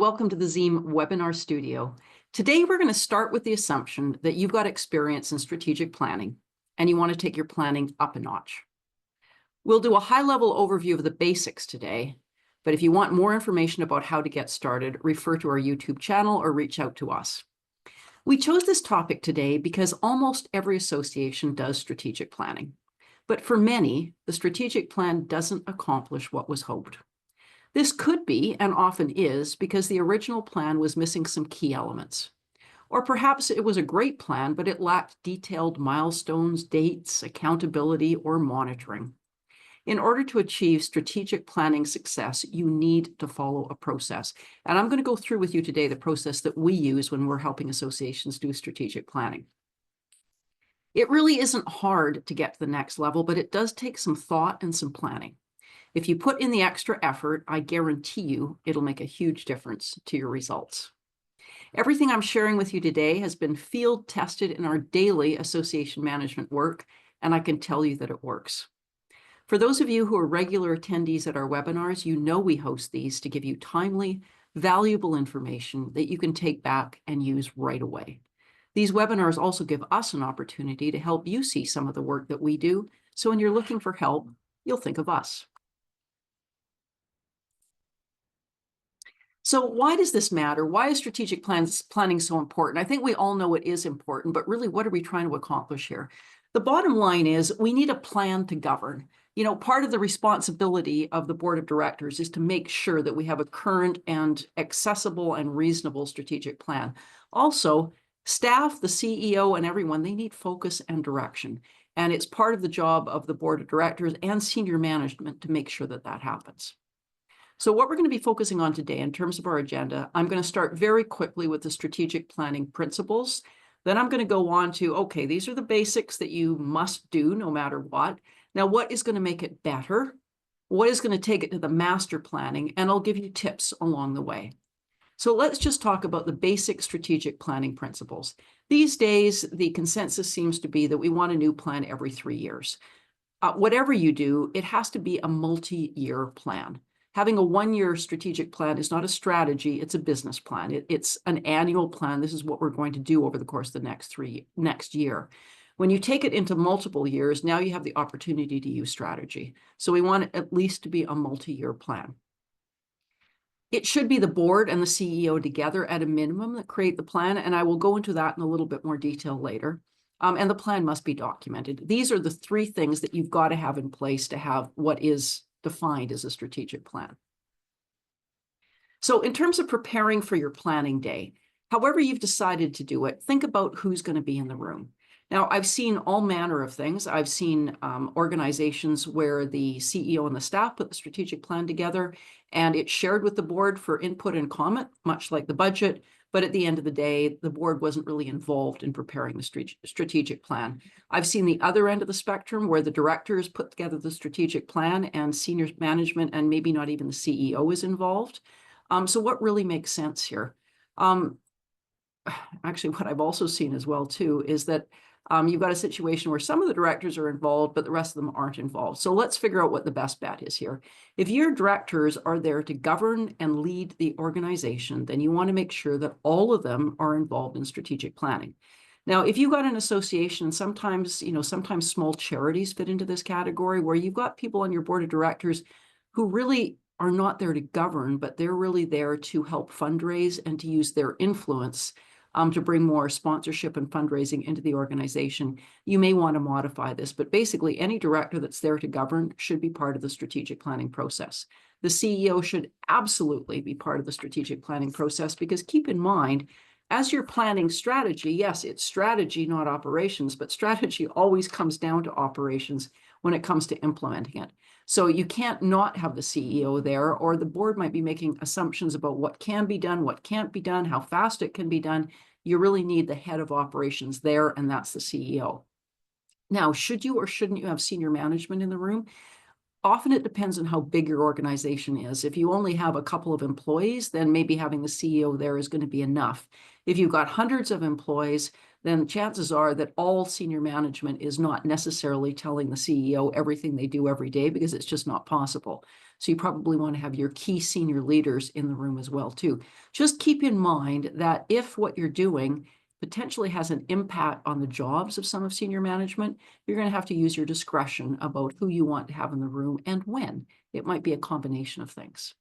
Welcome to the Zzeem webinar studio. Today, we're going to start with the assumption that you've got experience in strategic planning and you want to take your planning up a notch. We'll do a high-level overview of the basics today, but if you want more information about how to get started, refer to our YouTube channel or reach out to us. We chose this topic today because almost every association does strategic planning, but for many, the strategic plan doesn't accomplish what was hoped. This could be, and often is, because the original plan was missing some key elements. Or perhaps it was a great plan, but it lacked detailed milestones, dates, accountability, or monitoring. In order to achieve strategic planning success, you need to follow a process. And I'm going to go through with you today the process that we use when we're helping associations do strategic planning. It really isn't hard to get to the next level, but it does take some thought and some planning. If you put in the extra effort, I guarantee you it'll make a huge difference to your results. Everything I'm sharing with you today has been field tested in our daily association management work, and I can tell you that it works. For those of you who are regular attendees at our webinars, you know we host these to give you timely, valuable information that you can take back and use right away. These webinars also give us an opportunity to help you see some of the work that we do, so when you're looking for help, you'll think of us. So why does this matter? Why is strategic planning so important? I think we all know it is important, but really, what are we trying to accomplish here? The bottom line is we need a plan to govern. You know, part of the responsibility of the board of directors is to make sure that we have a current and accessible and reasonable strategic plan. Also, staff, the CEO, and everyone, they need focus and direction. And it's part of the job of the board of directors and senior management to make sure that that happens. So what we're going to be focusing on today in terms of our agenda, I'm going to start very quickly with the strategic planning principles. Then I'm going to go on to, okay, these are the basics that you must do no matter what. Now, what is going to make it better? What is going to take it to the master planning? And I'll give you tips along the way. So let's just talk about the basic strategic planning principles. These days, the consensus seems to be that we want a new plan every 3 years. Whatever you do, it has to be a multi-year plan. Having a one-year strategic plan is not a strategy, it's a business plan. It's an annual plan. This is what we're going to do over the course of the next year. When you take it into multiple years, now you have the opportunity to use strategy. So we want it at least to be a multi-year plan. It should be the board and the CEO together at a minimum that create the plan, and I will go into that in a little bit more detail later. And the plan must be documented. These are the 3 things that you've got to have in place to have what is defined as a strategic plan. So in terms of preparing for your planning day, however you've decided to do it, think about who's going to be in the room. Now, I've seen all manner of things. I've seen organizations where the CEO and the staff put the strategic plan together and it's shared with the board for input and comment, much like the budget. But at the end of the day, the board wasn't really involved in preparing the strategic plan. I've seen the other end of the spectrum where the directors put together the strategic plan and senior management and maybe not even the CEO is involved. So what really makes sense here? Actually, what I've also seen as well, too, is that you've got a situation where some of the directors are involved, but the rest of them aren't involved. So let's figure out what the best bet is here. If your directors are there to govern and lead the organization, then you want to make sure that all of them are involved in strategic planning. Now, if you've got an association, sometimes small charities fit into this category where you've got people on your board of directors who really are not there to govern, but they're really there to help fundraise and to use their influence to bring more sponsorship and fundraising into the organization. You may want to modify this, but basically any director that's there to govern should be part of the strategic planning process. The CEO should absolutely be part of the strategic planning process because keep in mind, as you're planning strategy, yes, it's strategy, not operations, but strategy always comes down to operations when it comes to implementing it. So you can't not have the CEO there, or the board might be making assumptions about what can be done, what can't be done, how fast it can be done. You really need the head of operations there, and that's the CEO. Now, should you or shouldn't you have senior management in the room? Often it depends on how big your organization is. If you only have a couple of employees, then maybe having the CEO there is going to be enough. If you've got hundreds of employees, then chances are that all senior management is not necessarily telling the CEO everything they do every day because it's just not possible. So you probably want to have your key senior leaders in the room as well too. Just keep in mind that if what you're doing potentially has an impact on the jobs of some of senior management, you're going to have to use your discretion about who you want to have in the room and when. It might be a combination of things.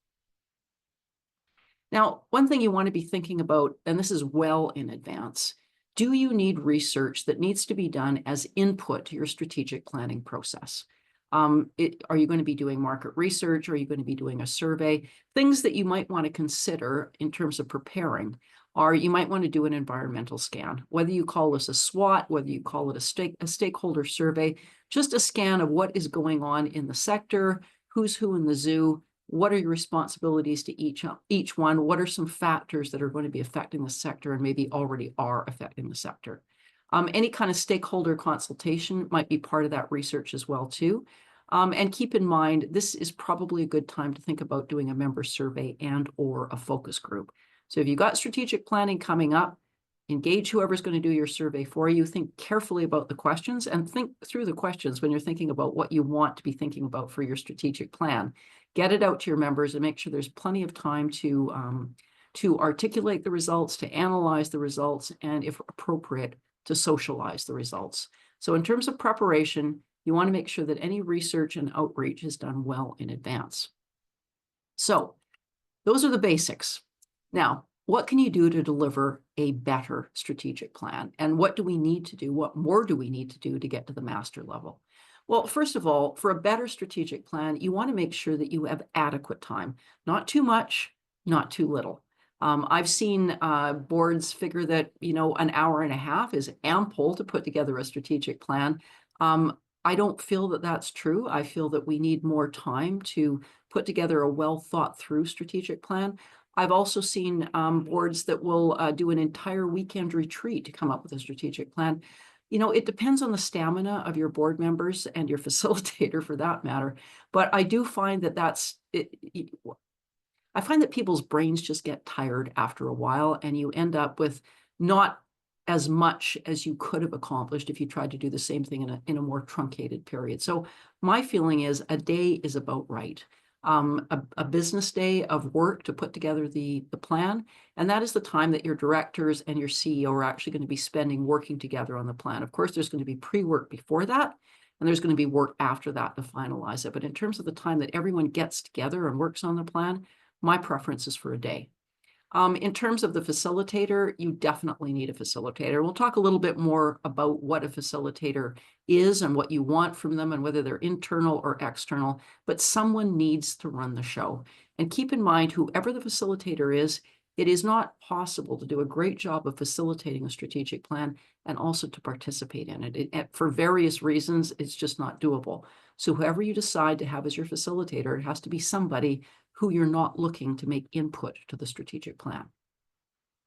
Now, one thing you want to be thinking about, and this is well in advance, do you need research that needs to be done as input to your strategic planning process? Are you going to be doing market research? Are you going to be doing a survey? Things that you might want to consider in terms of preparing are you might want to do an environmental scan, whether you call this a SWOT, whether you call it a stakeholder survey, just a scan of what is going on in the sector, who's who in the zoo, what are your responsibilities to each one, what are some factors that are going to be affecting the sector and maybe already are affecting the sector. Any kind of stakeholder consultation might be part of that research as well too. And keep in mind, this is probably a good time to think about doing a member survey and or a focus group. So if you've got strategic planning coming up, engage whoever's going to do your survey for you. Think carefully about the questions and think through the questions when you're thinking about what you want to be thinking about for your strategic plan. Get it out to your members and make sure there's plenty of time to articulate the results, to analyze the results, and if appropriate, to socialize the results. So in terms of preparation, you want to make sure that any research and outreach is done well in advance. So those are the basics. Now, what can you do to deliver a better strategic plan? And what do we need to do? What more do we need to do to get to the master level? Well, first of all, for a better strategic plan, you want to make sure that you have adequate time, not too much, not too little. I've seen boards figure that, an hour and a half is ample to put together a strategic plan. I don't feel that that's true. I feel that we need more time to put together a well thought through strategic plan. I've also seen boards that will do an entire weekend retreat to come up with a strategic plan. It depends on the stamina of your board members and your facilitator for that matter. But I do find that I find that people's brains just get tired after a while, and you end up with not as much as you could have accomplished if you tried to do the same thing in a more truncated period. So my feeling is a day is about right. A business day of work to put together the plan. And that is the time that your directors and your CEO are actually going to be spending working together on the plan. Of course, there's going to be pre-work before that, and there's going to be work after that to finalize it. But in terms of the time that everyone gets together and works on the plan, my preference is for a day. In terms of the facilitator, you definitely need a facilitator. We'll talk a little bit more about what a facilitator is and what you want from them and whether they're internal or external, but someone needs to run the show. And keep in mind, whoever the facilitator is, it is not possible to do a great job of facilitating a strategic plan and also to participate in it. For various reasons, it's just not doable. So whoever you decide to have as your facilitator, it has to be somebody who you're not looking to make input to the strategic plan.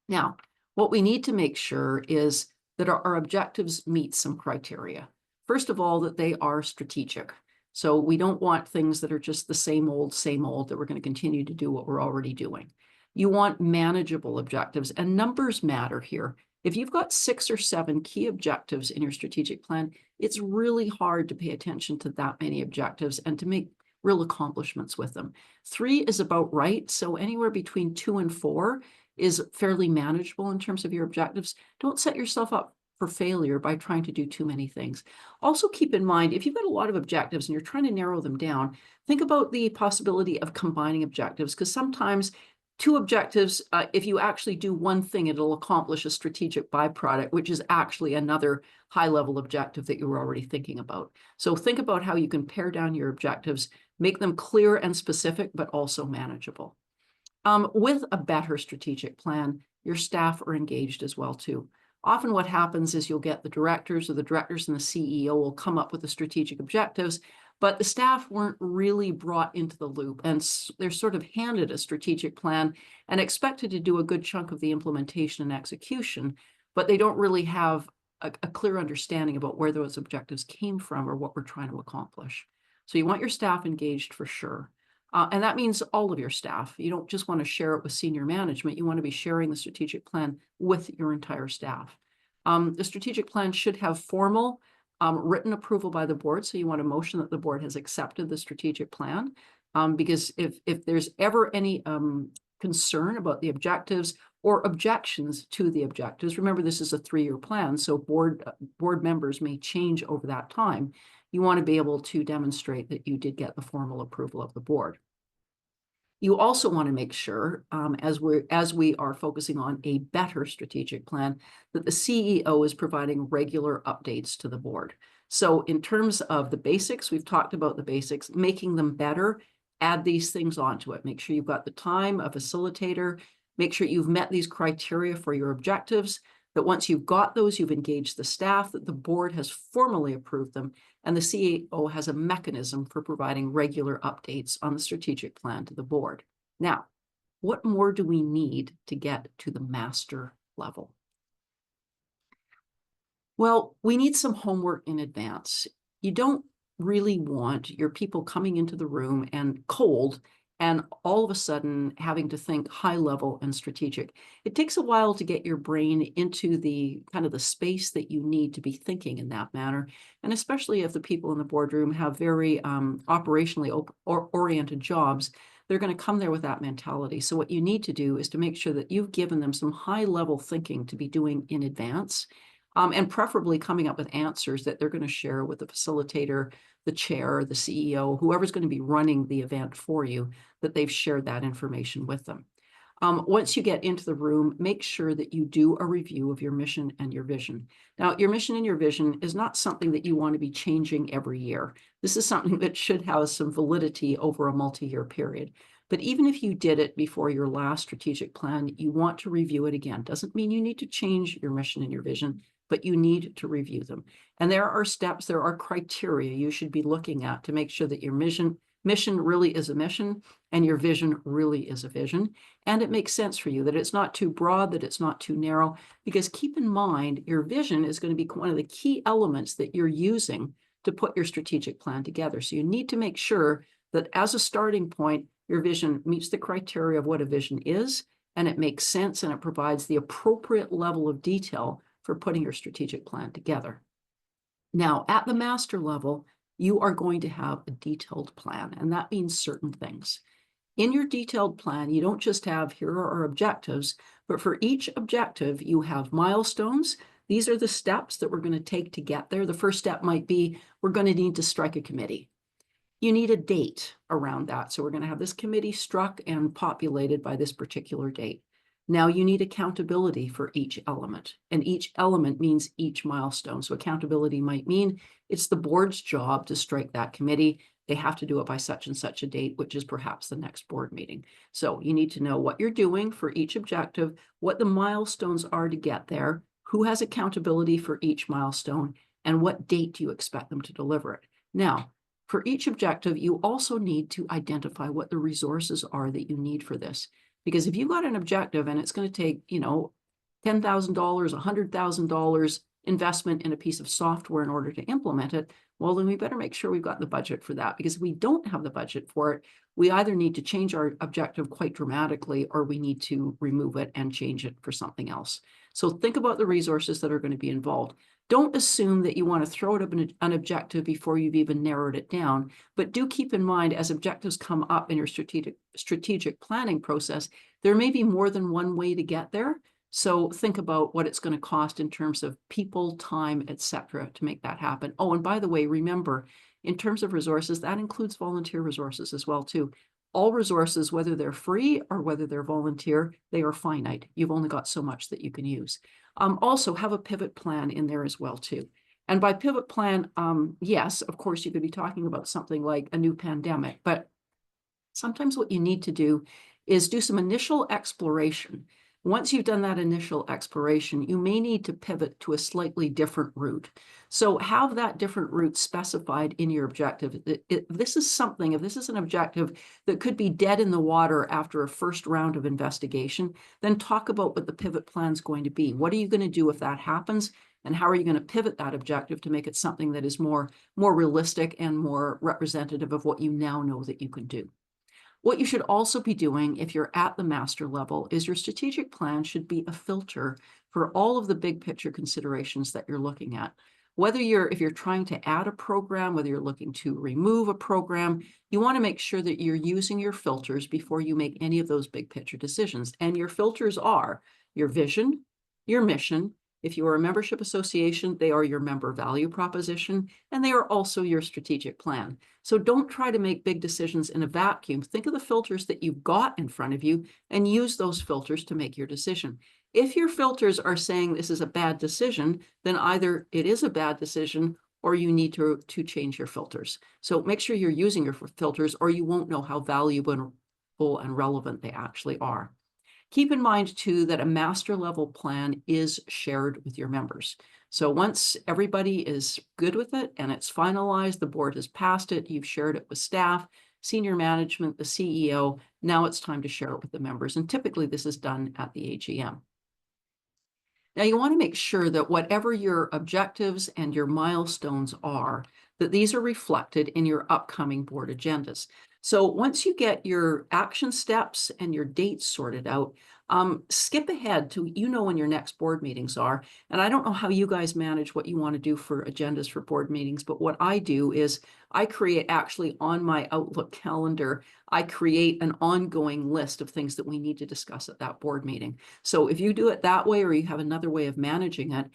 Now, what we need to make sure is that our objectives meet some criteria. First of all, that they are strategic. So we don't want things that are just the same old, that we're going to continue to do what we're already doing. You want manageable objectives, and numbers matter here. If you've got 6 or 7 key objectives in your strategic plan, it's really hard to pay attention to that many objectives and to make real accomplishments with them. 3 is about right. So anywhere between 2 and 4 is fairly manageable in terms of your objectives. Don't set yourself up for failure by trying to do too many things. Also keep in mind, if you've got a lot of objectives and you're trying to narrow them down, think about the possibility of combining objectives, because sometimes 2 objectives, if you actually do one thing, it'll accomplish a strategic byproduct, which is actually another high-level objective that you were already thinking about. So think about how you can pare down your objectives, make them clear and specific, but also manageable. With a better strategic plan, your staff are engaged as well too. Often what happens is you'll get the directors and the CEO will come up with the strategic objectives, but the staff weren't really brought into the loop, and they're sort of handed a strategic plan and expected to do a good chunk of the implementation and execution, but they don't really have a clear understanding about where those objectives came from or what we're trying to accomplish. So you want your staff engaged for sure. And that means all of your staff. You don't just want to share it with senior management. You want to be sharing the strategic plan with your entire staff. The strategic plan should have formal written approval by the board. So you want a motion that the board has accepted the strategic plan. Because if there's ever any concern about the objectives or objections to the objectives, remember this is a 3-year plan, so board members may change over that time. You want to be able to demonstrate that you did get the formal approval of the board. You also want to make sure, as we are focusing on a better strategic plan, that the CEO is providing regular updates to the board. So in terms of the basics, we've talked about the basics, making them better, add these things onto it. Make sure you've got the time, a facilitator, make sure you've met these criteria for your objectives, that once you've got those, you've engaged the staff, that the board has formally approved them, and the CEO has a mechanism for providing regular updates on the strategic plan to the board. Now, what more do we need to get to the master level? Well, we need some homework in advance. You don't really want your people coming into the room and cold and all of a sudden having to think high level and strategic. It takes a while to get your brain into the kind of the space that you need to be thinking in that manner. And especially if the people in the boardroom have very operationally oriented jobs, they're going to come there with that mentality. So what you need to do is to make sure that you've given them some high level thinking to be doing in advance. And preferably coming up with answers that they're going to share with the facilitator, the chair, the CEO, whoever's going to be running the event for you, that they've shared that information with them. Once you get into the room, make sure that you do a review of your mission and your vision. Now, your mission and your vision is not something that you want to be changing every year. This is something that should have some validity over a multi-year period. But even if you did it before your last strategic plan, you want to review it again. Doesn't mean you need to change your mission and your vision, but you need to review them. And there are steps, there are criteria you should be looking at to make sure that your mission really is a mission and your vision really is a vision. And it makes sense for you, that it's not too broad, that it's not too narrow, because keep in mind, your vision is going to be one of the key elements that you're using to put your strategic plan together. So you need to make sure that as a starting point, your vision meets the criteria of what a vision is, and it makes sense, and it provides the appropriate level of detail for putting your strategic plan together. Now, at the master level, you are going to have a detailed plan, and that means certain things. In your detailed plan, you don't just have, here are our objectives, but for each objective, you have milestones. These are the steps that we're going to take to get there. The first step might be, we're going to need to strike a committee. You need a date around that. So we're going to have this committee struck and populated by this particular date. Now you need accountability for each element, and each element means each milestone. So accountability might mean it's the board's job to strike that committee. They have to do it by such and such a date, which is perhaps the next board meeting. So you need to know what you're doing for each objective, what the milestones are to get there, who has accountability for each milestone, and what date do you expect them to deliver it. Now, for each objective, you also need to identify what the resources are that you need for this. Because if you've got an objective and it's going to take, $10,000, $100,000 investment in a piece of software in order to implement it, well, then we better make sure we've got the budget for that. Because if we don't have the budget for it, we either need to change our objective quite dramatically, or we need to remove it and change it for something else. So think about the resources that are going to be involved. Don't assume that you want to throw it up an objective before you've even narrowed it down, but do keep in mind, as objectives come up in your strategic planning process, there may be more than one way to get there. So think about what it's going to cost in terms of people, time, etc., to make that happen. Oh, and by the way, remember, in terms of resources, that includes volunteer resources as well, too. All resources, whether they're free or whether they're volunteer, they are finite. You've only got so much that you can use. Also have a pivot plan in there as well, too. And by pivot plan, yes, of course, you could be talking about something like a new pandemic, but sometimes what you need to do is do some initial exploration. Once you've done that initial exploration, you may need to pivot to a slightly different route. So have that different route specified in your objective. If this is an objective that could be dead in the water after a first round of investigation, then talk about what the pivot plan is going to be. What are you going to do if that happens? And how are you going to pivot that objective to make it something that is more realistic and more representative of what you now know that you can do? What you should also be doing if you're at the master level is your strategic plan should be a filter for all of the big picture considerations that you're looking at. if you're trying to add a program, whether you're looking to remove a program, you want to make sure that you're using your filters before you make any of those big picture decisions. And your filters are your vision, your mission. If you are a membership association, they are your member value proposition, and they are also your strategic plan. So don't try to make big decisions in a vacuum. Think of the filters that you've got in front of you and use those filters to make your decision. If your filters are saying this is a bad decision, then either it is a bad decision or you need to change your filters. So make sure you're using your filters or you won't know how valuable and relevant they actually are. Keep in mind too that a master level plan is shared with your members. So once everybody is good with it and it's finalized, the board has passed it, you've shared it with staff, senior management, the CEO, now it's time to share it with the members. And typically this is done at the AGM. Now you want to make sure that whatever your objectives and your milestones are, that these are reflected in your upcoming board agendas. So once you get your action steps and your dates sorted out, skip ahead to, when your next board meetings are. And I don't know how you guys manage what you want to do for agendas for board meetings, but what I do is I create actually on my Outlook calendar, I create an ongoing list of things that we need to discuss at that board meeting. So if you do it that way, or you have another way of managing it,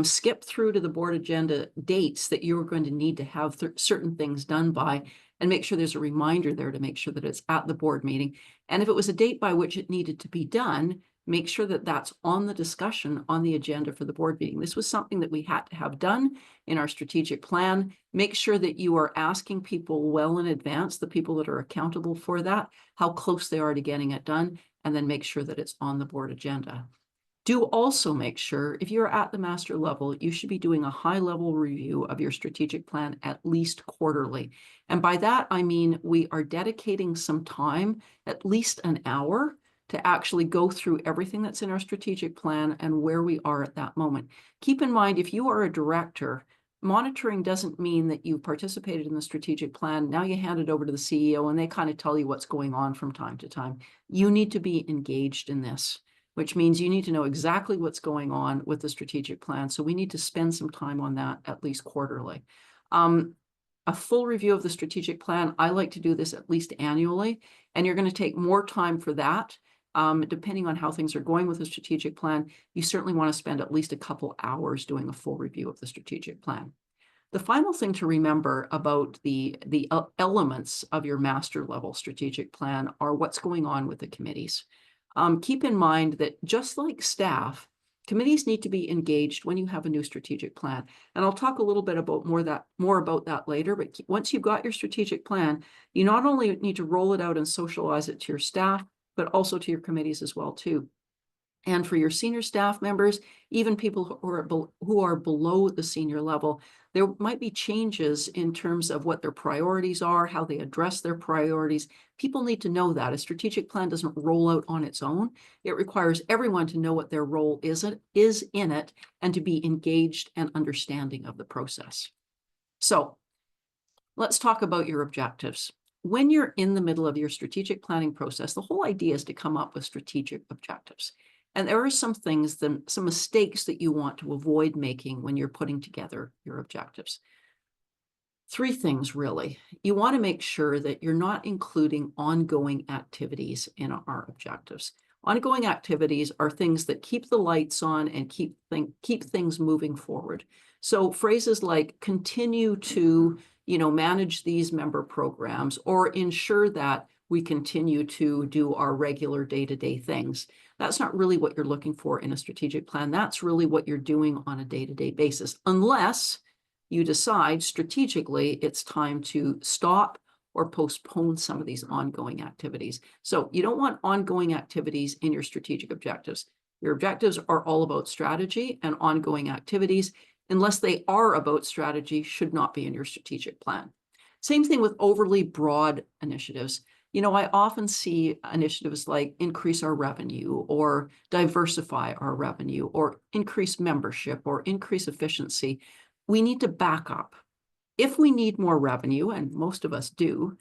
skip through to the board agenda dates that you're going to need to have certain things done by, and make sure there's a reminder there to make sure that it's at the board meeting. And if it was a date by which it needed to be done, make sure that that's on the discussion on the agenda for the board meeting. This was something that we had to have done in our strategic plan. Make sure that you are asking people well in advance, the people that are accountable for that, how close they are to getting it done, and then make sure that it's on the board agenda. Do also make sure, if you're at the master level, you should be doing a high-level review of your strategic plan at least quarterly. And by that, I mean we are dedicating some time, at least an hour, to actually go through everything that's in our strategic plan and where we are at that moment. Keep in mind, if you are a director, monitoring doesn't mean that you participated in the strategic plan. Now you hand it over to the CEO and they kind of tell you what's going on from time to time. You need to be engaged in this, which means you need to know exactly what's going on with the strategic plan. So we need to spend some time on that at least quarterly. A full review of the strategic plan, I like to do this at least annually, and you're going to take more time for that. Depending on how things are going with the strategic plan, you certainly want to spend at least a couple hours doing a full review of the strategic plan. The final thing to remember about the elements of your master level strategic plan are what's going on with the committees. Keep in mind that just like staff, committees need to be engaged when you have a new strategic plan. And I'll talk a little bit about more about that later, but once you've got your strategic plan, you not only need to roll it out and socialize it to your staff, but also to your committees as well too. And for your senior staff members, even people who are below the senior level, there might be changes in terms of what their priorities are, how they address their priorities. People need to know that. A strategic plan doesn't roll out on its own. It requires everyone to know what their role is in it and to be engaged and understanding of the process. So let's talk about your objectives. When you're in the middle of your strategic planning process, the whole idea is to come up with strategic objectives. And there are some things, some mistakes that you want to avoid making when you're putting together your objectives. Three things, really. You want to make sure that you're not including ongoing activities in our objectives. Ongoing activities are things that keep the lights on and keep things moving forward. So phrases like continue to, manage these member programs, or ensure that we continue to do our regular day-to-day things. That's not really what you're looking for in a strategic plan. That's really what you're doing on a day-to-day basis, unless you decide strategically it's time to stop or postpone some of these ongoing activities. So you don't want ongoing activities in your strategic objectives. Your objectives are all about strategy, and ongoing activities, unless they are about strategy, should not be in your strategic plan. Same thing with overly broad initiatives. I often see initiatives like increase our revenue, or diversify our revenue, or increase membership, or increase efficiency. We need to back up. If we need more revenue, and most of us do,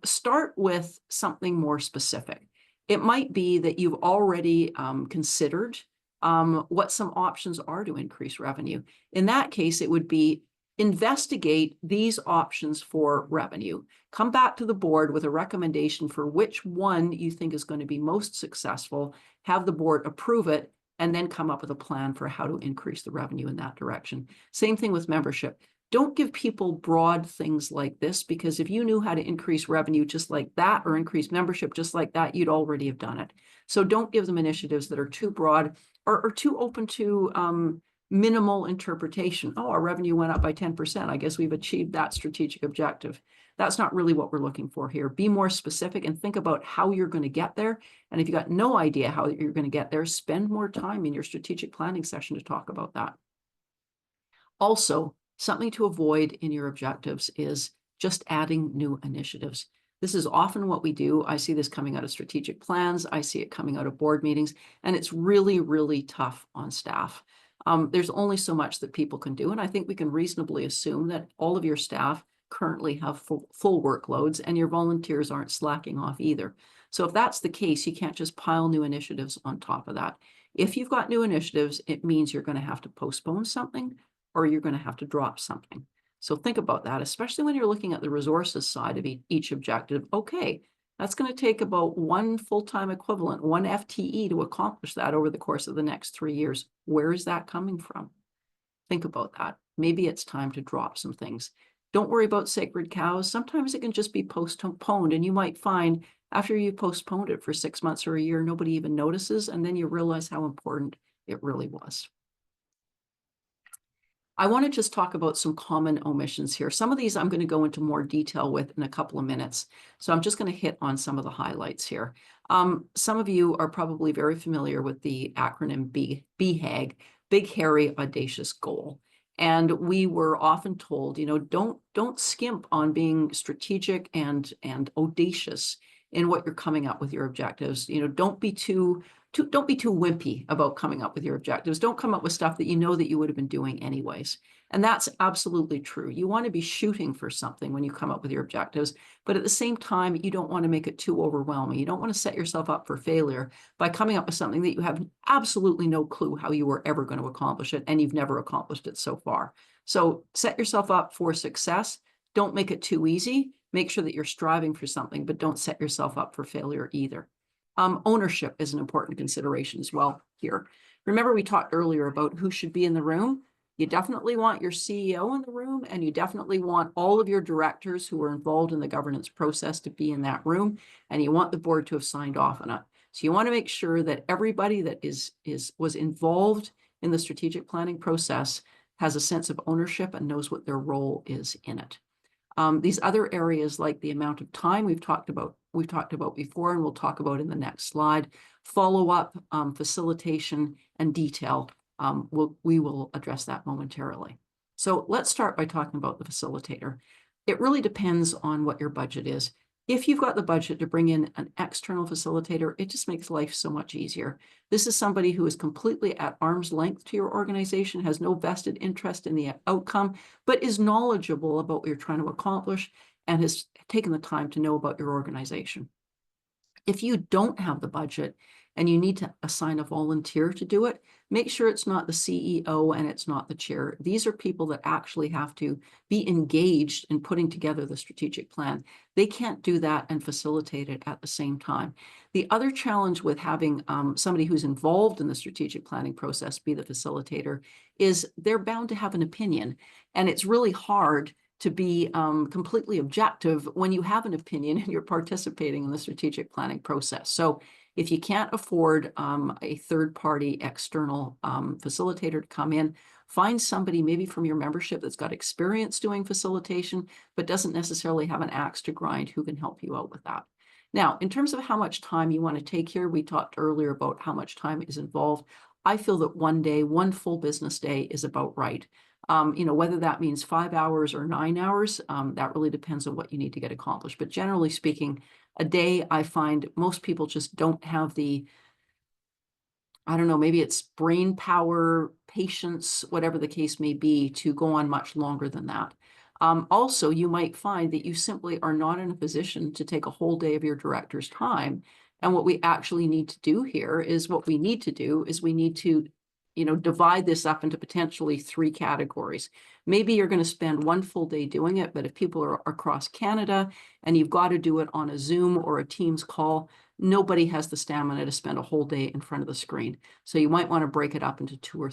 start with something more specific. It might be that you've already considered what some options are to increase revenue. In that case, it would be investigate these options for revenue. Come back to the board with a recommendation for which one you think is going to be most successful, have the board approve it, and then come up with a plan for how to increase the revenue in that direction. Same thing with membership. Don't give people broad things like this, because if you knew how to increase revenue just like that or increase membership just like that, you'd already have done it. So don't give them initiatives that are too broad or too open to minimal interpretation. Oh, our revenue went up by 10%. I guess we've achieved that strategic objective. That's not really what we're looking for here. Be more specific and think about how you're going to get there. And if you got no idea how you're going to get there, spend more time in your strategic planning session to talk about that. Also, something to avoid in your objectives is just adding new initiatives. This is often what we do. I see this coming out of strategic plans. I see it coming out of board meetings, and it's really, really tough on staff. There's only so much that people can do, and I think we can reasonably assume that all of your staff currently have full workloads, and your volunteers aren't slacking off either. So if that's the case, you can't just pile new initiatives on top of that. If you've got new initiatives, it means you're going to have to postpone something or you're going to have to drop something. So think about that, especially when you're looking at the resources side of each objective. Okay, that's going to take about one full-time equivalent, one FTE to accomplish that over the course of the next 3 years. Where is that coming from? Think about that. Maybe it's time to drop some things. Don't worry about sacred cows. Sometimes it can just be postponed, and you might find after you postponed it for 6 months or a year, nobody even notices, and then you realize how important it really was. I want to just talk about some common omissions here. Some of these I'm going to go into more detail with in a couple of minutes. So I'm just going to hit on some of the highlights here. Some of you are probably very familiar with the acronym BHAG, Big, Hairy, Audacious Goal. And we were often told, don't skimp on being strategic and audacious in what you're coming up with your objectives. Don't be too wimpy about coming up with your objectives. Don't come up with stuff that you know that you would have been doing anyways. And that's absolutely true. You want to be shooting for something when you come up with your objectives, but at the same time, you don't want to make it too overwhelming. You don't want to set yourself up for failure by coming up with something that you have absolutely no clue how you were ever going to accomplish it, and you've never accomplished it so far. So set yourself up for success. Don't make it too easy. Make sure that you're striving for something, but don't set yourself up for failure either. Ownership is an important consideration as well here. Remember, we talked earlier about who should be in the room. You definitely want your CEO in the room, and you definitely want all of your directors who are involved in the governance process to be in that room, and you want the board to have signed off on it. So you want to make sure that everybody that was involved in the strategic planning process has a sense of ownership and knows what their role is in it. These other areas, like the amount of time we've talked about before, and we'll talk about in the next slide, follow-up, facilitation, and detail. We will address that momentarily. So let's start by talking about the facilitator. It really depends on what your budget is. If you've got the budget to bring in an external facilitator, it just makes life so much easier. This is somebody who is completely at arm's length to your organization, has no vested interest in the outcome, but is knowledgeable about what you're trying to accomplish and has taken the time to know about your organization. If you don't have the budget and you need to assign a volunteer to do it, make sure it's not the CEO and it's not the chair. These are people that actually have to be engaged in putting together the strategic plan. They can't do that and facilitate it at the same time. The other challenge with having somebody who's involved in the strategic planning process be the facilitator is they're bound to have an opinion. And it's really hard to be completely objective when you have an opinion and you're participating in the strategic planning process. So if you can't afford a third-party external facilitator to come in, find somebody maybe from your membership that's got experience doing facilitation, but doesn't necessarily have an axe to grind who can help you out with that. Now, in terms of how much time you want to take here, we talked earlier about how much time is involved. I feel that one full business day is about right. Whether that means 5 hours or 9 hours, that really depends on what you need to get accomplished. But generally speaking, a day, I find most people just don't have the, I don't know, maybe it's brain power, patience, whatever the case may be, to go on much longer than that. Also, you might find that you simply are not in a position to take a whole day of your director's time And what we actually need to do here is we need to, divide this up into potentially 3 categories. Maybe you're going to spend 1 full day doing it, but if people are across Canada and you've got to do it on a Zoom or a Teams call, nobody has the stamina to spend a whole day in front of the screen. So you might want to break it up into two or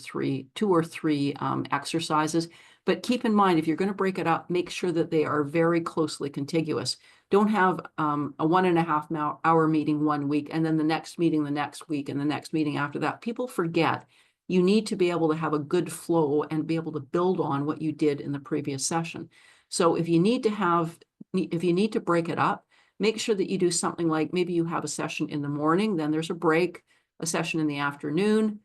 three exercises. But keep in mind, if you're going to break it up, make sure that they are very closely contiguous. Don't have a 1.5 hour meeting one week and then the next meeting the next week and the next meeting after that. People forget. You need to be able to have a good flow and be able to build on what you did in the previous session. So if you need to break it up, make sure that you do something like maybe you have a session in the morning, then there's a break, a session in the afternoon,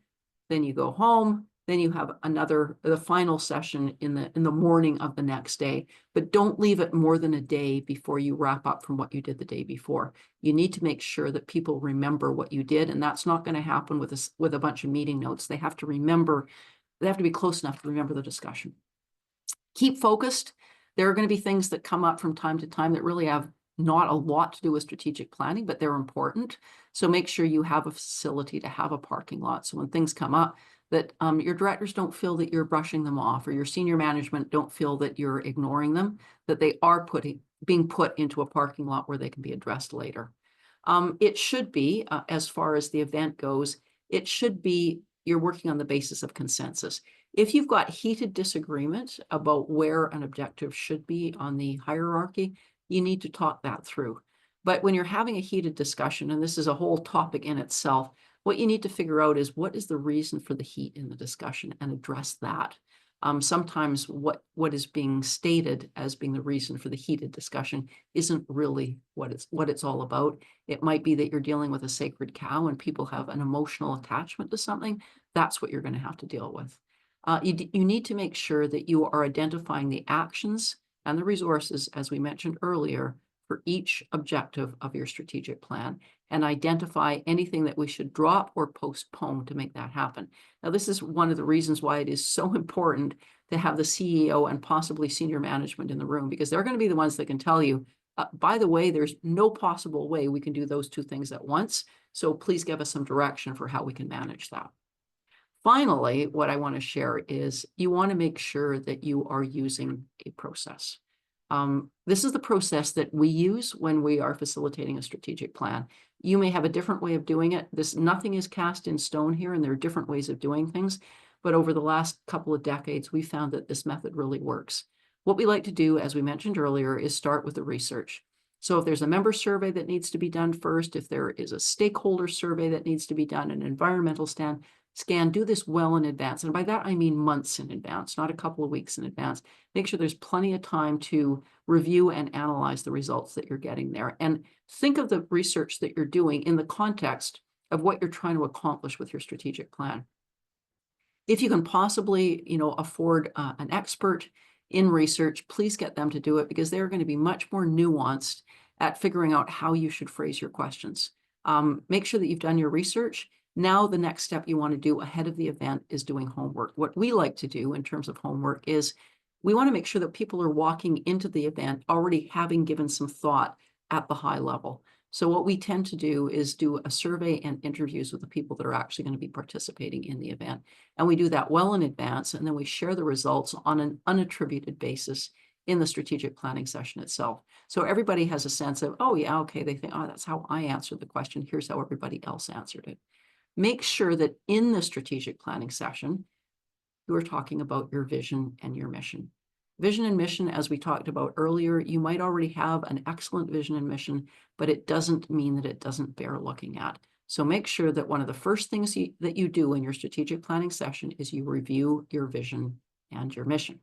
then you go home, then you have the final session in the morning of the next day. But don't leave it more than a day before you wrap up from what you did the day before. You need to make sure that people remember what you did, and that's not going to happen with a bunch of meeting notes. They have to be close enough to remember the discussion. Keep focused. There are going to be things that come up from time to time that really have not a lot to do with strategic planning, but they're important. So make sure you have a facility to have a parking lot. So when things come up, that your directors don't feel that you're brushing them off, or your senior management don't feel that you're ignoring them, that they are being put into a parking lot where they can be addressed later. It should be, as far as the event goes, it should be you're working on the basis of consensus. If you've got heated disagreement about where an objective should be on the hierarchy, you need to talk that through. But when you're having a heated discussion, and this is a whole topic in itself, what you need to figure out is what is the reason for the heat in the discussion and address that. Sometimes what is being stated as being the reason for the heated discussion isn't really what it's all about. It might be that you're dealing with a sacred cow and people have an emotional attachment to something. That's what you're going to have to deal with. You need to make sure that you are identifying the actions and the resources, as we mentioned earlier, for each objective of your strategic plan, and identify anything that we should drop or postpone to make that happen. Now, this is one of the reasons why it is so important to have the CEO and possibly senior management in the room, because they're going to be the ones that can tell you, by the way, there's no possible way we can do those 2 things at once. So please give us some direction for how we can manage that. Finally, what I want to share is you want to make sure that you are using a process. This is the process that we use when we are facilitating a strategic plan. You may have a different way of doing it. Nothing is cast in stone here, and there are different ways of doing things. But over the last couple of decades, we found that this method really works. What we like to do, as we mentioned earlier, is start with the research. So if there's a member survey that needs to be done first, if there is a stakeholder survey that needs to be done, an environmental scan, do this well in advance. And by that, I mean months in advance, not a couple of weeks in advance. Make sure there's plenty of time to review and analyze the results that you're getting there. And think of the research that you're doing in the context of what you're trying to accomplish with your strategic plan. If you can possibly, afford an expert in research, please get them to do it, because they're going to be much more nuanced at figuring out how you should phrase your questions. Make sure that you've done your research. Now, the next step you want to do ahead of the event is doing homework. What we like to do in terms of homework is we want to make sure that people are walking into the event already having given some thought at the high level. So what we tend to do is do a survey and interviews with the people that are actually going to be participating in the event. And we do that well in advance, and then we share the results on an unattributed basis in the strategic planning session itself. So everybody has a sense of, oh yeah, okay, they think, oh, that's how I answered the question. Here's how everybody else answered it. Make sure that in the strategic planning session, you are talking about your vision and your mission. Vision and mission, as we talked about earlier, you might already have an excellent vision and mission, but it doesn't mean that it doesn't bear looking at. So make sure that one of the first things that you do in your strategic planning session is you review your vision and your mission.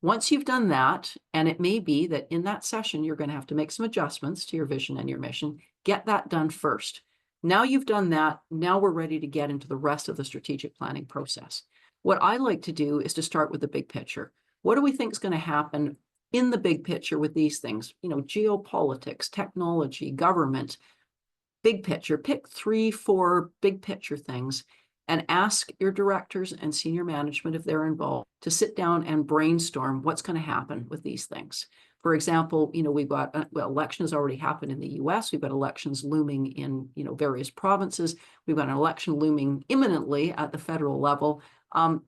Once you've done that, and it may be that in that session, you're going to have to make some adjustments to your vision and your mission, get that done first. Now you've done that, now we're ready to get into the rest of the strategic planning process. What I like to do is to start with the big picture. What do we think is going to happen in the big picture with these things? Geopolitics, technology, government, big picture. Pick 3, 4 big picture things and ask your directors and senior management, if they're involved, to sit down and brainstorm what's going to happen with these things. For example, we've got, election has already happened in the US. We've got elections looming in, various provinces. We've got an election looming imminently at the federal level.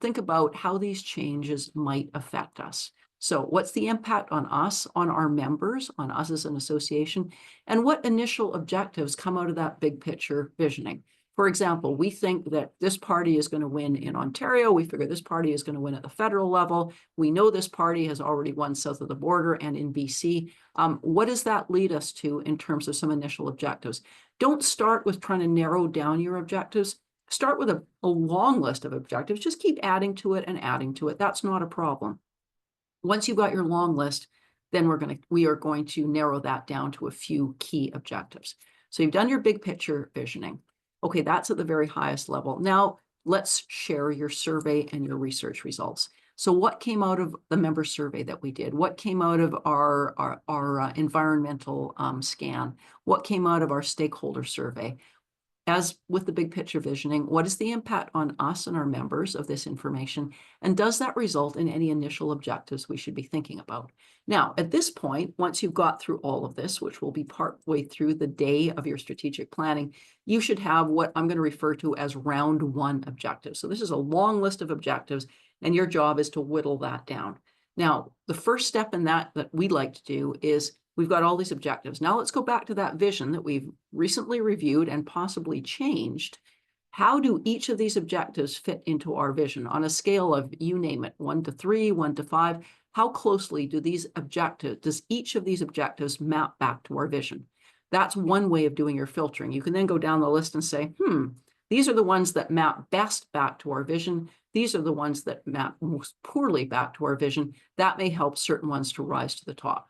Think about how these changes might affect us. So what's the impact on us, on our members, on us as an association, and what initial objectives come out of that big picture visioning? For example, we think that this party is going to win in Ontario. We figure this party is going to win at the federal level. We know this party has already won south of the border and in BC. What does that lead us to in terms of some initial objectives? Don't start with trying to narrow down your objectives. Start with a long list of objectives. Just keep adding to it and adding to it. That's not a problem. Once you've got your long list, then we are going to narrow that down to a few key objectives. So you've done your big picture visioning. Okay, that's at the very highest level. Now let's share your survey and your research results. So what came out of the member survey that we did? What came out of our environmental scan? What came out of our stakeholder survey? As with the big picture visioning, what is the impact on us and our members of this information? And does that result in any initial objectives we should be thinking about? Now, at this point, once you've got through all of this, which will be partway through the day of your strategic planning, you should have what I'm going to refer to as round one objectives. So this is a long list of objectives, and your job is to whittle that down. Now, the first step in that we'd like to do is we've got all these objectives. Now let's go back to that vision that we've recently reviewed and possibly changed. How do each of these objectives fit into our vision on a scale of, you name it, 1 to 3, 1 to 5? How closely does each of these objectives map back to our vision? That's one way of doing your filtering. You can then go down the list and say, these are the ones that map best back to our vision. These are the ones that map most poorly back to our vision. That may help certain ones to rise to the top.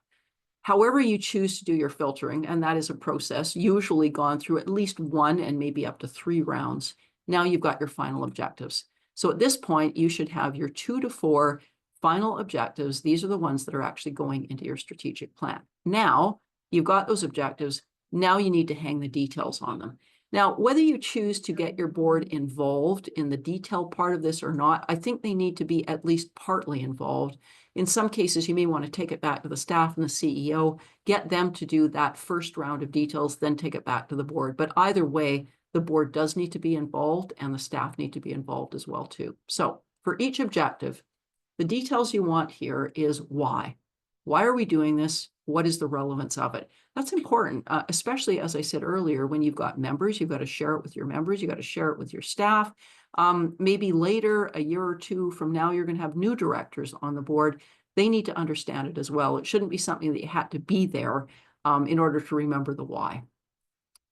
However you choose to do your filtering, and that is a process usually gone through at least 1 and maybe up to 3 rounds. Now you've got your final objectives. So at this point, you should have your 2 to 4 final objectives. These are the ones that are actually going into your strategic plan. Now you've got those objectives. Now you need to hang the details on them. Now, whether you choose to get your board involved in the detail part of this or not, I think they need to be at least partly involved. In some cases, you may want to take it back to the staff and the CEO, get them to do that first round of details, then take it back to the board. But either way, the board does need to be involved and the staff need to be involved as well too. So for each objective, the details you want here is why. Why are we doing this? What is the relevance of it? That's important, especially as I said earlier, when you've got members, you've got to share it with your members, you've got to share it with your staff. Maybe later, a year or two from now, you're going to have new directors on the board. They need to understand it as well. It shouldn't be something that you had to be there in order to remember the why.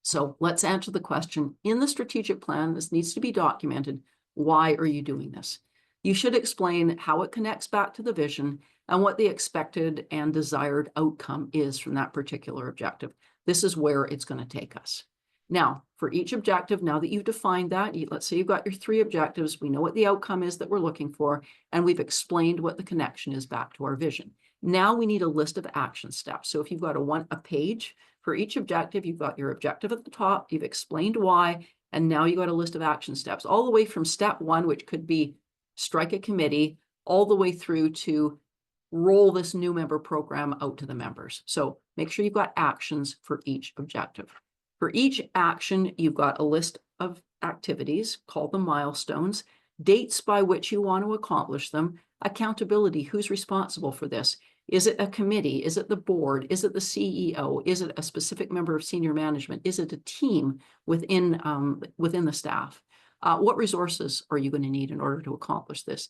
So let's answer the question. In the strategic plan, this needs to be documented. Why are you doing this? You should explain how it connects back to the vision and what the expected and desired outcome is from that particular objective. This is where it's going to take us. Now, for each objective, now that you've defined that, let's say you've got your 3 objectives, we know what the outcome is that we're looking for, and we've explained what the connection is back to our vision. Now we need a list of action steps. So if you've got a page for each objective, you've got your objective at the top, you've explained why, and now you've got a list of action steps, all the way from step 1, which could be strike a committee, all the way through to roll this new member program out to the members. So make sure you've got actions for each objective. For each action, you've got a list of activities, called the milestones, dates by which you want to accomplish them, accountability, who's responsible for this? Is it a committee? Is it the board? Is it the CEO? Is it a specific member of senior management? Is it a team within the staff? What resources are you going to need in order to accomplish this?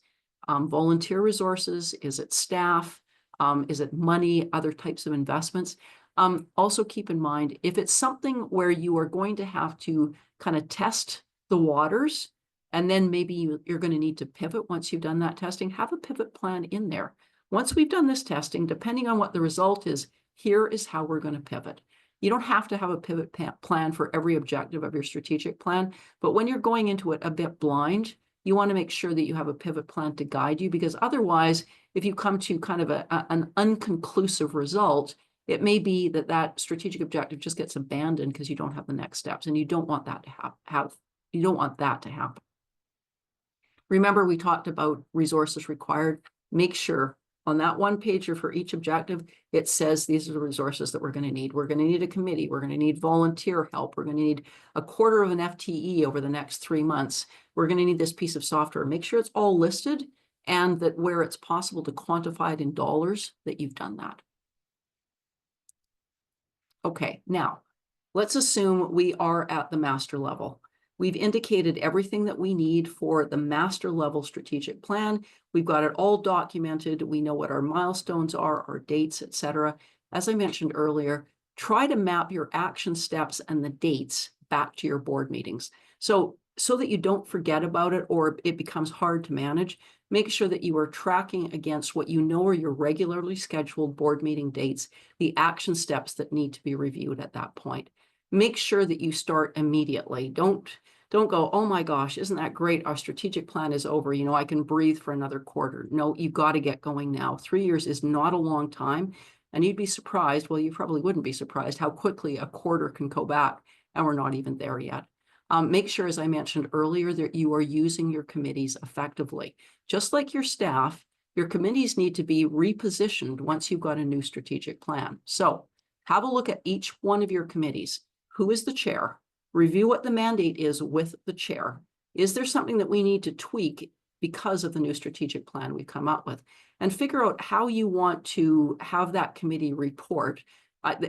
Volunteer resources? Is it staff? Is it money, other types of investments? Also keep in mind, if it's something where you are going to have to kind of test the waters, and then maybe you're going to need to pivot once you've done that testing, have a pivot plan in there. Once we've done this testing, depending on what the result is, here is how we're going to pivot. You don't have to have a pivot plan for every objective of your strategic plan, but when you're going into it a bit blind, you want to make sure that you have a pivot plan to guide you, because otherwise, if you come to kind of an unconclusive result, it may be that that strategic objective just gets abandoned because you don't have the next steps, and you don't want that to happen. Remember, we talked about resources required. Make sure On that one pager for each objective, it says these are the resources that we're going to need. We're going to need a committee. We're going to need volunteer help. We're going to need a quarter of an FTE over the next 3 months. We're going to need this piece of software. Make sure it's all listed, and that where it's possible to quantify it in dollars, that you've done that. Okay, now let's assume we are at the master level. We've indicated everything that we need for the master level strategic plan. We've got it all documented. We know what our milestones are, our dates, etc. As I mentioned earlier, try to map your action steps and the dates back to your board meetings. So that you don't forget about it or it becomes hard to manage, make sure that you are tracking against what you know are your regularly scheduled board meeting dates, the action steps that need to be reviewed at that point. Make sure that you start immediately. Don't go, oh my gosh, isn't that great? Our strategic plan is over. You know, I can breathe for another quarter. No, you've got to get going now. 3 years is not a long time. And you'd be surprised, well, you probably wouldn't be surprised how quickly a quarter can go back, and we're not even there yet. Make sure, as I mentioned earlier, that you are using your committees effectively. Just like your staff, your committees need to be repositioned once you've got a new strategic plan. So have a look at each one of your committees. Who is the chair? Review what the mandate is with the chair. Is there something that we need to tweak because of the new strategic plan we've come up with? And figure out how you want to have that committee report.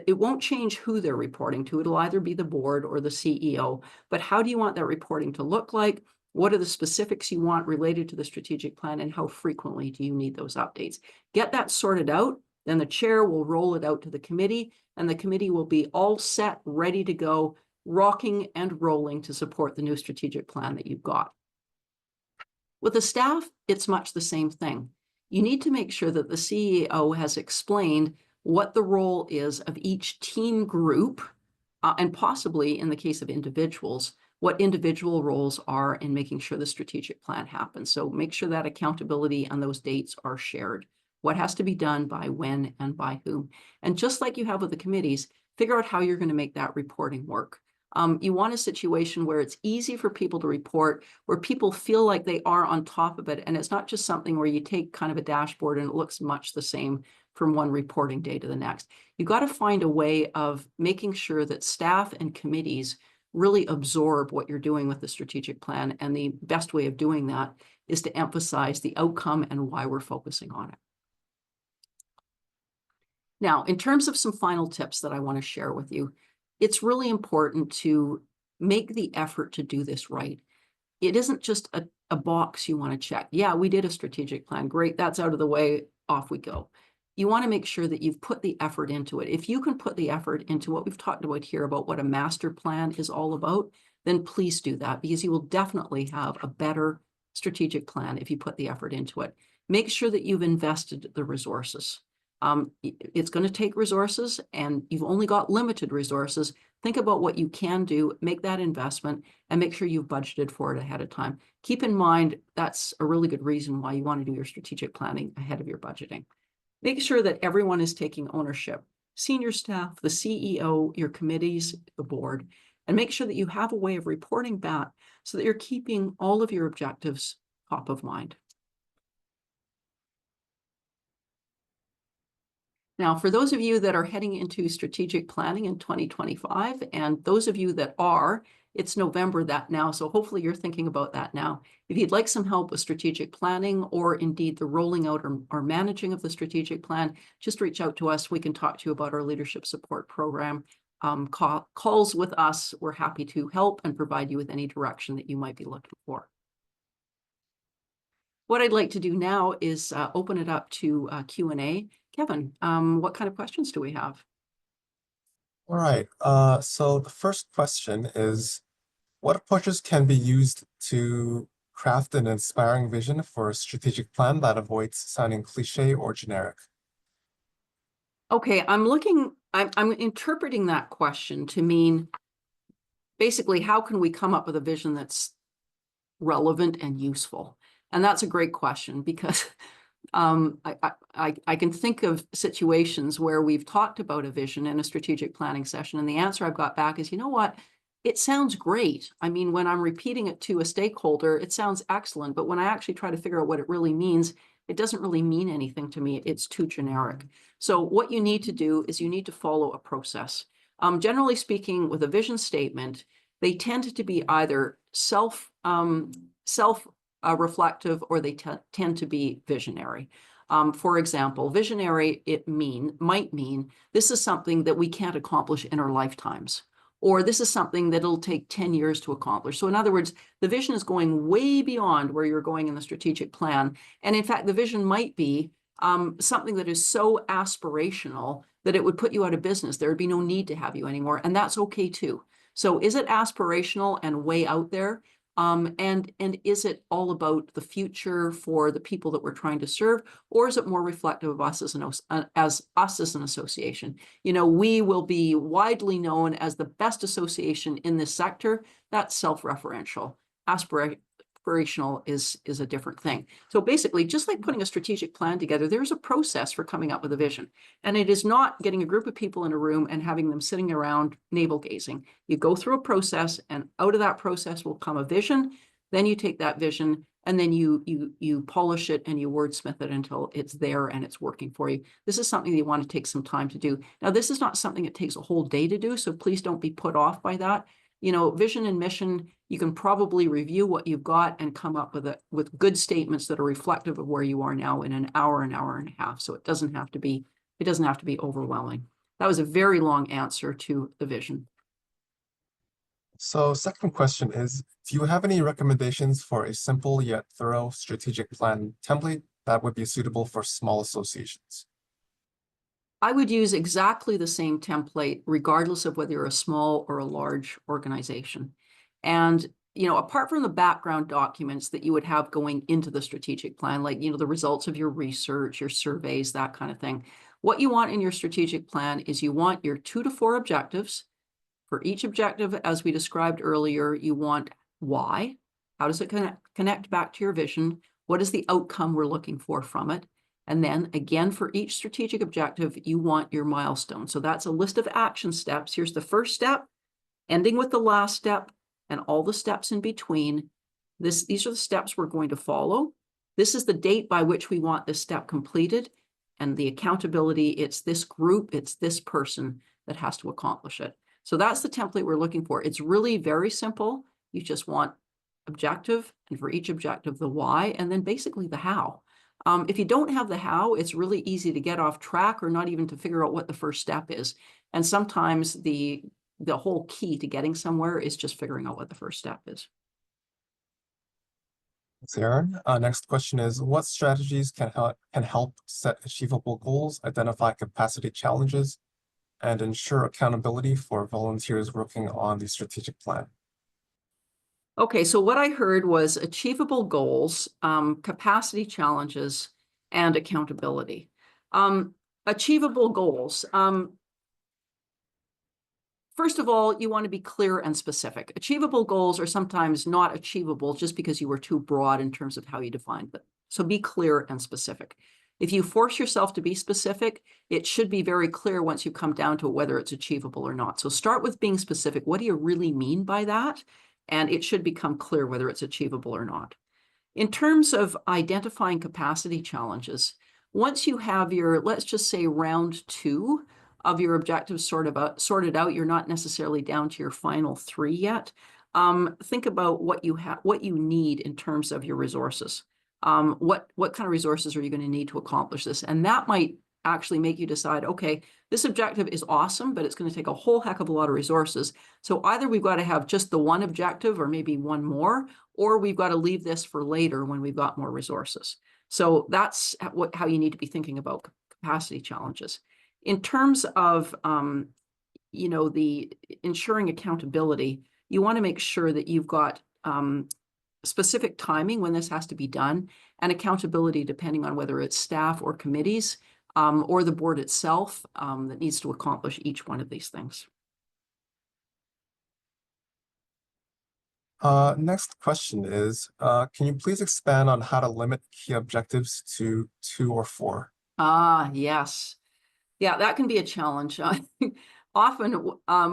It won't change who they're reporting to. It'll either be the board or the CEO. But how do you want that reporting to look like? What are the specifics you want related to the strategic plan, and how frequently do you need those updates? Get that sorted out. Then the chair will roll it out to the committee, and the committee will be all set, ready to go, rocking and rolling to support the new strategic plan that you've got. With the staff, it's much the same thing. You need to make sure that the CEO has explained what the role is of each team group, and possibly in the case of individuals, what individual roles are in making sure the strategic plan happens. So make sure that accountability and those dates are shared. What has to be done by when and by whom. And just like you have with the committees, figure out how you're going to make that reporting work. You want a situation where it's easy for people to report, where people feel like they are on top of it. And it's not just something where you take kind of a dashboard and it looks much the same from one reporting day to the next. You've got to find a way of making sure that staff and committees really absorb what you're doing with the strategic plan. And the best way of doing that is to emphasize the outcome and why we're focusing on it. Now, in terms of some final tips that I want to share with you, it's really important to make the effort to do this right. It isn't just a box you want to check. Yeah, we did a strategic plan. Great, that's out of the way, off we go. You want to make sure that you've put the effort into it. If you can put the effort into what we've talked about here about what a master plan is all about, then please do that, because you will definitely have a better strategic plan if you put the effort into it. Make sure that you've invested the resources. It's going to take resources, and you've only got limited resources. Think about what you can do, make that investment, and make sure you've budgeted for it ahead of time. Keep in mind, that's a really good reason why you want to do your strategic planning ahead of your budgeting. Make sure that everyone is taking ownership. Senior staff, the CEO, your committees, the board, and make sure that you have a way of reporting back so that you're keeping all of your objectives top of mind. Now, for those of you that are heading into strategic planning in 2025, and those of you that are, it's November that now, so hopefully you're thinking about that now. If you'd like some help with strategic planning, or indeed the rolling out or managing of the strategic plan, just reach out to us. We can talk to you about our leadership support program. Calls with us. We're happy to help and provide you with any direction that you might be looking for. What I'd like to do now is open it up to Q&A. Kevin, what kind of questions do we have? All right. So the first question is, what approaches can be used to craft an inspiring vision for a strategic plan that avoids sounding cliche or generic? Okay, I'm interpreting that question to mean basically, how can we come up with a vision that's relevant and useful? And that's a great question, because I can think of situations where we've talked about a vision in a strategic planning session, and the answer I've got back is, you know what? It sounds great. I mean, when I'm repeating it to a stakeholder, it sounds excellent. But when I actually try to figure out what it really means, it doesn't really mean anything to me. It's too generic. So what you need to do is you need to follow a process. Generally speaking, with a vision statement, they tend to be either self-reflective or they tend to be visionary. For example, visionary, might mean this is something that we can't accomplish in our lifetimes, or this is something that it'll take 10 years to accomplish. So in other words, the vision is going way beyond where you're going in the strategic plan. And in fact, the vision might be something that is so aspirational that it would put you out of business. There would be no need to have you anymore. And that's okay too. So is it aspirational and way out there? And is it all about the future for the people that we're trying to serve, or is it more reflective of us as an association? You know, we will be widely known as the best association in this sector. That's self-referential. Aspirational is a different thing. So basically, just like putting a strategic plan together, there's a process for coming up with a vision. And it is not getting a group of people in a room and having them sitting around navel gazing. You go through a process, and out of that process will come a vision. Then you take that vision and then you polish it and you wordsmith it until it's there and it's working for you. This is something that you want to take some time to do. Now, this is not something that takes a whole day to do, so please don't be put off by that. You know, vision and mission, you can probably review what you've got and come up with good statements that are reflective of where you are now in an hour and a half. So it doesn't have to be overwhelming. That was a very long answer to the vision. So second question is, do you have any recommendations for a simple yet thorough strategic plan template that would be suitable for small associations? I would use exactly the same template, regardless of whether you're a small or a large organization. And, you know, apart from the background documents that you would have going into the strategic plan, like, you know, the results of your research, your surveys, that kind of thing, what you want in your strategic plan is you want your 2 to 4 objectives. For each objective, as we described earlier, you want why. How does it connect back to your vision? What is the outcome we're looking for from it? And then again, for each strategic objective, you want your milestone. So that's a list of action steps. Here's the first step, ending with the last step, and all the steps in between. These are the steps we're going to follow. This is the date by which we want this step completed. And the accountability, it's this group, it's this person that has to accomplish it. So that's the template we're looking for. It's really very simple. You just want objective, and for each objective, the why, and then basically the how. If you don't have the how, it's really easy to get off track or not even to figure out what the first step is. And sometimes the whole key to getting somewhere is just figuring out what the first step is. Thanks, Aaron. Next question is, what strategies can help set achievable goals, identify capacity challenges, and ensure accountability for volunteers working on the strategic plan? Okay, so what I heard was achievable goals, capacity challenges, and accountability. Achievable goals. First of all, you want to be clear and specific. Achievable goals are sometimes not achievable just because you were too broad in terms of how you defined them. So be clear and specific. If you force yourself to be specific, it should be very clear once you come down to whether it's achievable or not. So start with being specific. What do you really mean by that? And it should become clear whether it's achievable or not. In terms of identifying capacity challenges, once you have your, let's just say, round 2 of your objectives sorted out, you're not necessarily down to your final 3 yet. Think about what you need in terms of your resources. What kind of resources are you going to need to accomplish this? And that might actually make you decide, okay, this objective is awesome, but it's going to take a whole heck of a lot of resources. So either we've got to have just the one objective or maybe one more, or we've got to leave this for later when we've got more resources. So that's how you need to be thinking about capacity challenges. In terms of, you know, the ensuring accountability, you want to make sure that you've got specific timing when this has to be done, and accountability depending on whether it's staff or committees or the board itself that needs to accomplish each one of these things. Next question is, can you please expand on how to limit key objectives to 2 or 4? Yes. Yeah, that can be a challenge. Often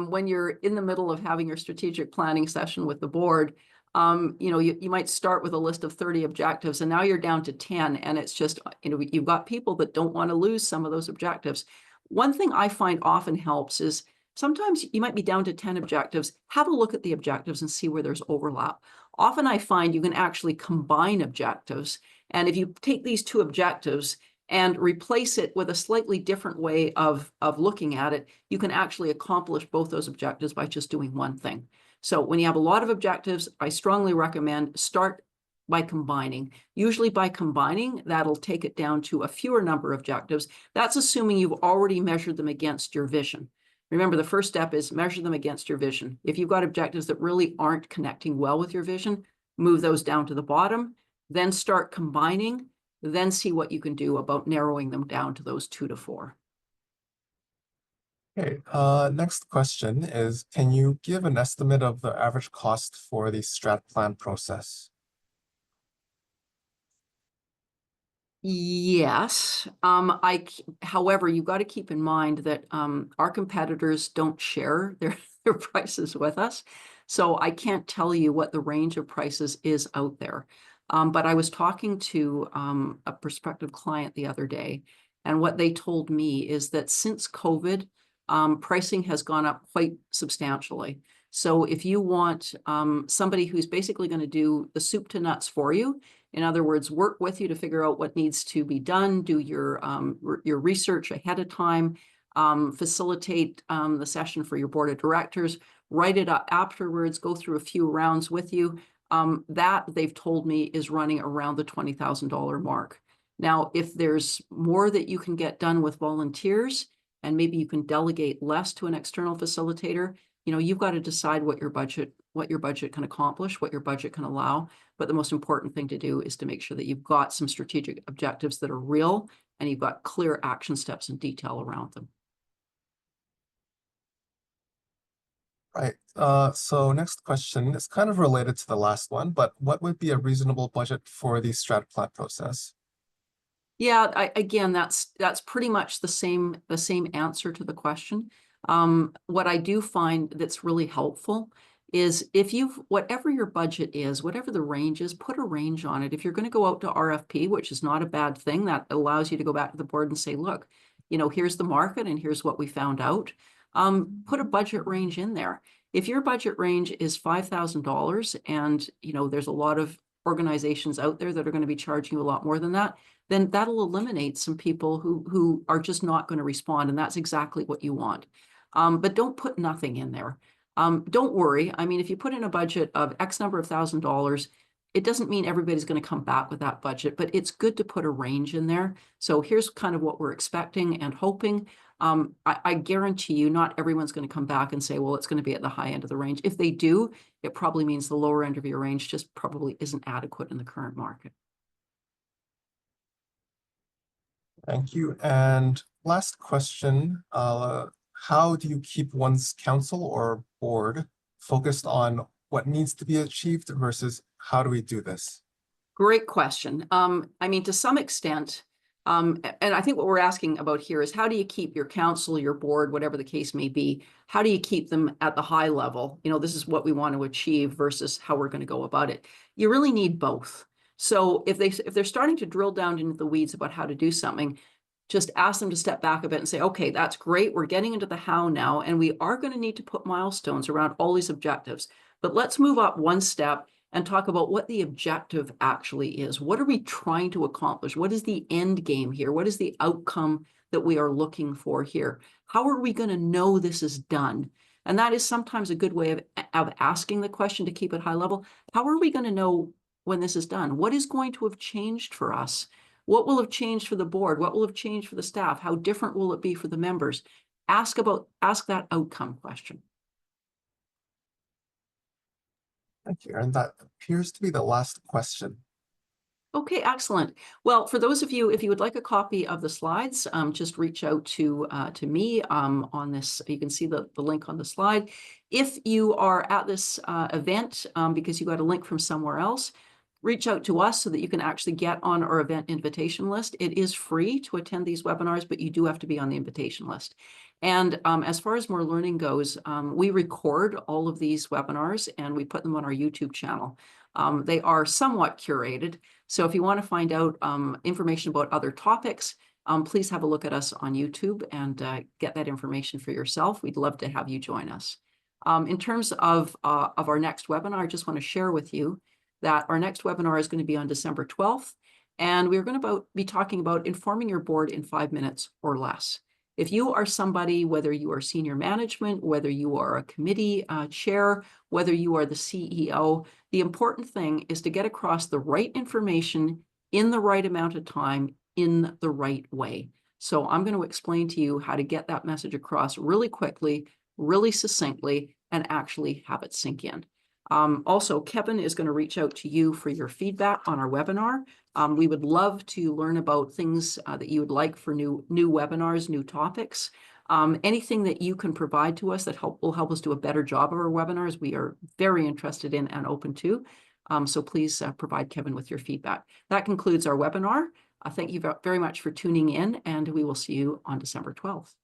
when you're in the middle of having your strategic planning session with the board, You might start with a list of 30 objectives and now you're down to 10, and it's just, you've got people that don't want to lose some of those objectives. One thing I find often helps is sometimes you might be down to 10 objectives. Have a look at the objectives and see where there's overlap. Often I find you can actually combine objectives. And if you take these two objectives and replace it with a slightly different way of looking at it, you can actually accomplish both those objectives by just doing one thing. So when you have a lot of objectives, I strongly recommend start by combining. Usually by combining, that'll take it down to a fewer number of objectives. That's assuming you've already measured them against your vision. Remember, the first step is measure them against your vision. If you've got objectives that really aren't connecting well with your vision, move those down to the bottom, then start combining, then see what you can do about narrowing them down to those 2 to 4. Okay, next question is, can you give an estimate of the average cost for the strat plan process? Yes. However, you've got to keep in mind that our competitors don't share their prices with us. So I can't tell you what the range of prices is out there. But I was talking to a prospective client the other day, and what they told me is that since COVID, pricing has gone up quite substantially. So if you want somebody who's basically going to do the soup to nuts for you, in other words, work with you to figure out what needs to be done, do your research ahead of time, facilitate the session for your board of directors, write it up afterwards, go through a few rounds with you. That, they've told me, is running around the $20,000 mark. Now, if there's more that you can get done with volunteers, and maybe you can delegate less to an external facilitator, you've got to decide what your budget can accomplish, what your budget can allow. But the most important thing to do is to make sure that you've got some strategic objectives that are real and you've got clear action steps and detail around them. Right. So next question is kind of related to the last one, but what would be a reasonable budget for the strat plan process? Yeah, again, that's pretty much the same answer to the question. What I do find that's really helpful is if whatever your budget is, whatever the range is, put a range on it. If you're going to go out to RFP, which is not a bad thing, that allows you to go back to the board and say, look, here's the market and here's what we found out. Put a budget range in there. If your budget range is $5,000 and, there's a lot of organizations out there that are going to be charging you a lot more than that, then that'll eliminate some people who are just not going to respond. And that's exactly what you want. But don't put nothing in there. Don't worry. I mean, if you put in a budget of X number of $1,000s, it doesn't mean everybody's going to come back with that budget, but it's good to put a range in there. So here's kind of what we're expecting and hoping. I guarantee you not everyone's going to come back and say, well, it's going to be at the high end of the range. If they do, it probably means the lower end of your range just probably isn't adequate in the current market. Thank you. And last question, how do you keep one's council or board focused on what needs to be achieved versus how do we do this? Great question. I mean, to some extent, and I think what we're asking about here is how do you keep your council, your board, whatever the case may be, how do you keep them at the high level? This is what we want to achieve versus how we're going to go about it. You really need both. So if they're starting to drill down into the weeds about how to do something, just ask them to step back a bit and say, okay, that's great. We're getting into the how now, and we are going to need to put milestones around all these objectives. But let's move up one step and talk about what the objective actually is. What are we trying to accomplish? What is the end game here? What is the outcome that we are looking for here? How are we going to know this is done? And that is sometimes a good way of asking the question to keep it high level. How are we going to know when this is done? What is going to have changed for us? What will have changed for the board? What will have changed for the staff? How different will it be for the members? Ask that outcome question. Thank you. And that appears to be the last question. Okay, excellent. Well, for those of you, if you would like a copy of the slides, just reach out to me on this. You can see the link on the slide. If you are at this event because you got a link from somewhere else, reach out to us so that you can actually get on our event invitation list. It is free to attend these webinars, but you do have to be on the invitation list. And as far as more learning goes, we record all of these webinars and we put them on our YouTube channel. They are somewhat curated. So if you want to find out information about other topics, please have a look at us on YouTube and get that information for yourself. We'd love to have you join us. In terms of our next webinar, I just want to share with you that our next webinar is going to be on December 12th. And we're going to be talking about informing your board in 5 minutes or less. If you are somebody, whether you are senior management, whether you are a committee chair, whether you are the CEO, the important thing is to get across the right information in the right amount of time in the right way. So I'm going to explain to you how to get that message across really quickly, really succinctly, and actually have it sink in. Also, Kevin is going to reach out to you for your feedback on our webinar. We would love to learn about things that you would like for new webinars, new topics. Anything that you can provide to us that will help us do a better job of our webinars, we are very interested in and open to. So please provide Kevin with your feedback. That concludes our webinar. Thank you very much for tuning in, and we will see you on December 12th.